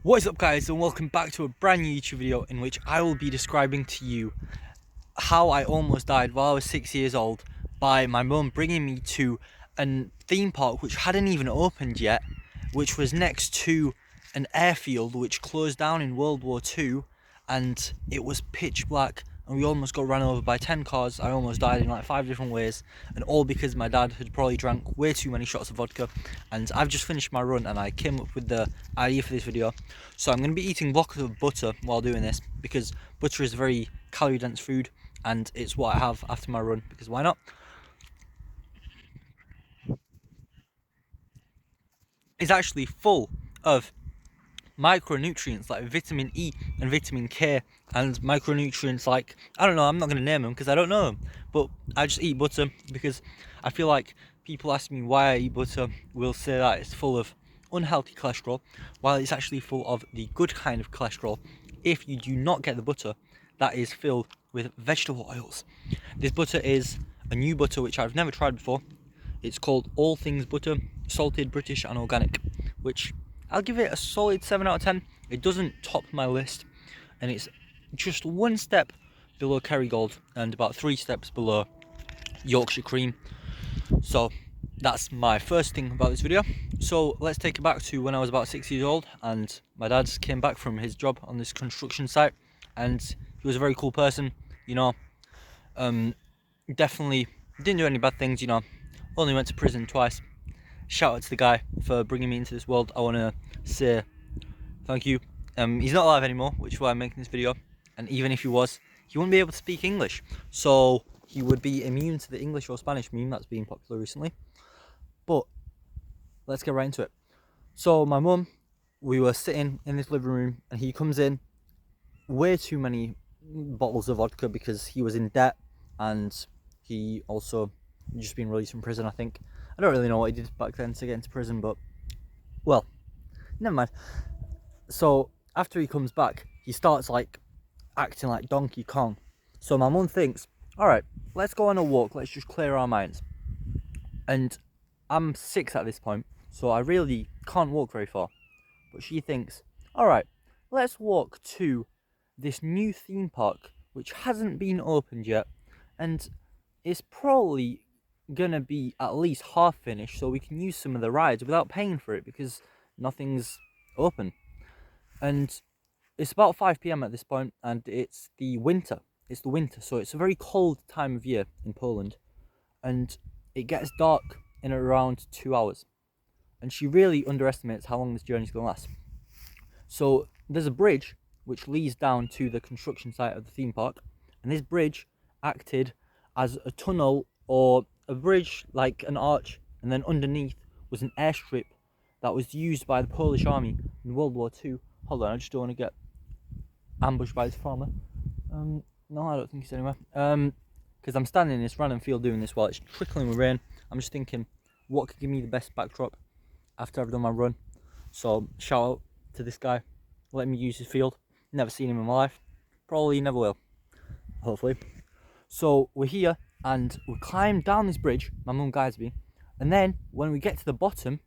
What is up, guys, and welcome back to a brand new YouTube video in which I will be describing to you how I almost died while I was 6 years old by my mum bringing me to a theme park which hadn't even opened yet, which was next to an airfield which closed down in World War II, and it was pitch black and we almost got run over by 10 cars. I almost died in like 5 different ways, and all because my dad had probably drank way too many shots of vodka. And I've just finished my run and I came up with the idea for this video. So I'm going to be eating blocks of butter while doing this because butter is a very calorie dense food and it's what I have after my run, because why not? It's actually full of micronutrients like vitamin E and vitamin K, and micronutrients like, I don't know, I'm not going to name them because I don't know them, but I just eat butter because I feel like people ask me why I eat butter will say that it's full of unhealthy cholesterol, while it's actually full of the good kind of cholesterol. If you do not get the butter, that is filled with vegetable oils. This butter is a new butter which I've never tried before. It's called All Things Butter, salted, British and organic, which I'll give it a solid 7 out of 10. It doesn't top my list, and it's just one step below Kerrygold and about 3 steps below Yorkshire Cream. So that's my first thing about this video. So let's take it back to when I was about 6 years old, and my dad came back from his job on this construction site, and he was a very cool person, you know. Definitely didn't do any bad things, you know. Only went to prison twice. Shout out to the guy for bringing me into this world. I want to say thank you. He's not alive anymore, which is why I'm making this video. And even if he was, he wouldn't be able to speak English. So he would be immune to the English or Spanish meme that's been popular recently. But let's get right into it. So my mum, we were sitting in this living room and he comes in, way too many bottles of vodka because he was in debt, and he also just been released from prison, I think. I don't really know what he did back then to get into prison, but well, never mind. So after he comes back, he starts like acting like Donkey Kong. So my mum thinks, all right, let's go on a walk, let's just clear our minds. And I'm 6 at this point, so I really can't walk very far. But she thinks, all right, let's walk to this new theme park which hasn't been opened yet, and it's probably gonna be at least half finished, so we can use some of the rides without paying for it because nothing's open. And it's about 5 p.m. at this point, and it's the winter. It's the winter, so it's a very cold time of year in Poland, and it gets dark in around 2 hours. And she really underestimates how long this journey's gonna last. So there's a bridge which leads down to the construction site of the theme park, and this bridge acted as a tunnel or a bridge, like an arch, and then underneath was an airstrip that was used by the Polish army in World War II. Hold on, I just don't want to get ambushed by this farmer. No, I don't think he's anywhere. Because I'm standing in this random field doing this while it's trickling with rain. I'm just thinking, what could give me the best backdrop after I've done my run? So shout out to this guy, let me use his field. Never seen him in my life, probably never will, hopefully. So we're here and we climb down this bridge, my mum guides me, and then when we get to the bottom,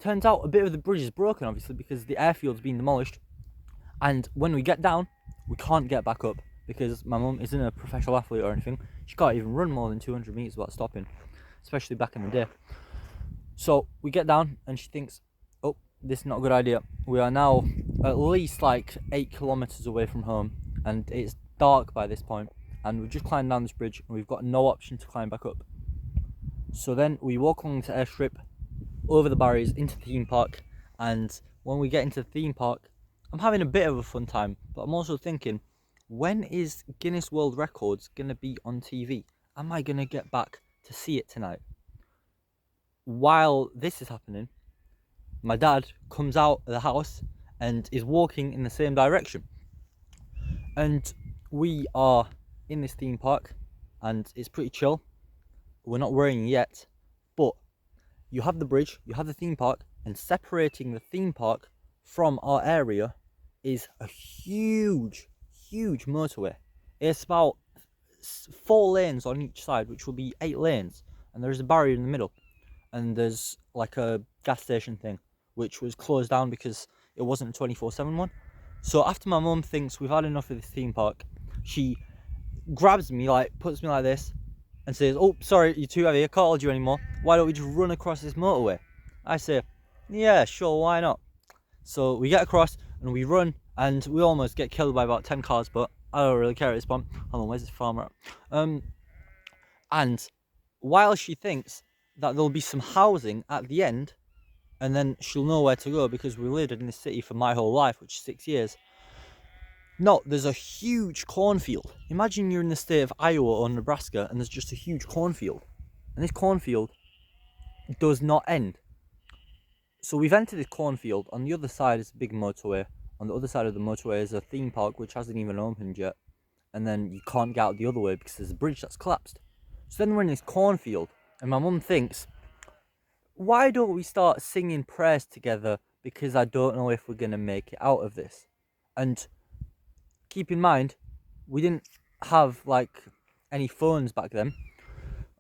turns out a bit of the bridge is broken, obviously, because the airfield's been demolished. And when we get down, we can't get back up because my mum isn't a professional athlete or anything. She can't even run more than 200 meters without stopping, especially back in the day. So we get down and she thinks, oh, this is not a good idea. We are now at least like 8 kilometers away from home, and it's dark by this point, and we've just climbed down this bridge and we've got no option to climb back up. So then we walk along the airstrip, over the barriers into the theme park, and when we get into the theme park, I'm having a bit of a fun time, but I'm also thinking, when is Guinness World Records gonna be on TV? Am I gonna get back to see it tonight? While this is happening, my dad comes out of the house and is walking in the same direction. And we are in this theme park and it's pretty chill. We're not worrying yet, but you have the bridge, you have the theme park, and separating the theme park from our area is a huge motorway. It's about 4 lanes on each side, which will be 8 lanes, and there's a barrier in the middle, and there's like a gas station thing which was closed down because it wasn't a 24/7 one. So after my mum thinks we've had enough of this theme park, she grabs me, like puts me like this and says, "Oh, sorry, you're too heavy, I can't hold you anymore. Why don't we just run across this motorway?" I say, "Yeah, sure, why not?" So we get across and we run, and we almost get killed by about 10 cars, but I don't really care at this point. Hold on, where's this farmer at? And while she thinks that there'll be some housing at the end, and then she'll know where to go because we lived in this city for my whole life, which is 6 years. No, there's a huge cornfield. Imagine you're in the state of Iowa or Nebraska and there's just a huge cornfield. And this cornfield does not end. So we've entered this cornfield. On the other side is a big motorway. On the other side of the motorway is a theme park which hasn't even opened yet. And then you can't get out the other way because there's a bridge that's collapsed. So then we're in this cornfield and my mum thinks, why don't we start singing prayers together because I don't know if we're going to make it out of this. And keep in mind, we didn't have like any phones back then,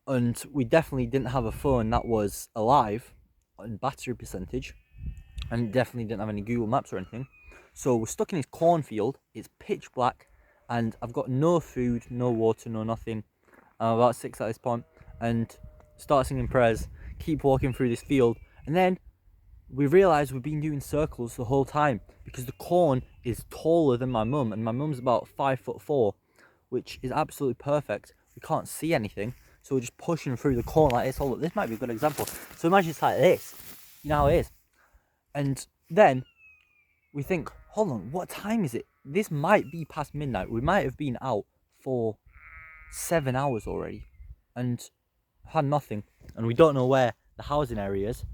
and we definitely didn't have a phone that was alive in battery percentage, and definitely didn't have any Google Maps or anything. So we're stuck in this cornfield, it's pitch black, and I've got no food, no water, no nothing. I'm about 6 at this point, and start singing prayers, keep walking through this field, and then we realise we've been doing circles the whole time because the corn is taller than my mum, and my mum's about 5'4", which is absolutely perfect. We can't see anything, so we're just pushing through the corn like this. Hold up, this might be a good example. So imagine it's like this, you know how it is. And then we think, hold on, what time is it? This might be past midnight. We might have been out for 7 hours already and had nothing, and we don't know where the housing area is.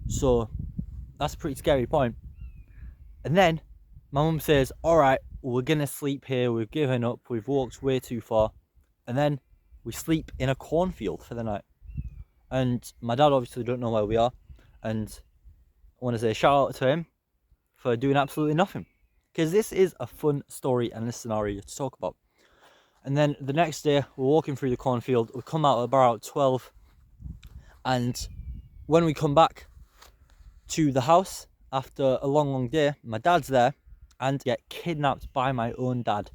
So that's a pretty scary point. And then my mum says, all right, we're gonna sleep here, we've given up, we've walked way too far. And then we sleep in a cornfield for the night. And my dad obviously don't know where we are, and I want to say a shout out to him for doing absolutely nothing, because this is a fun story and a scenario to talk about. And then the next day we're walking through the cornfield, we come out at about 12, and when we come back to the house after a long day, my dad's there and get kidnapped by my own dad.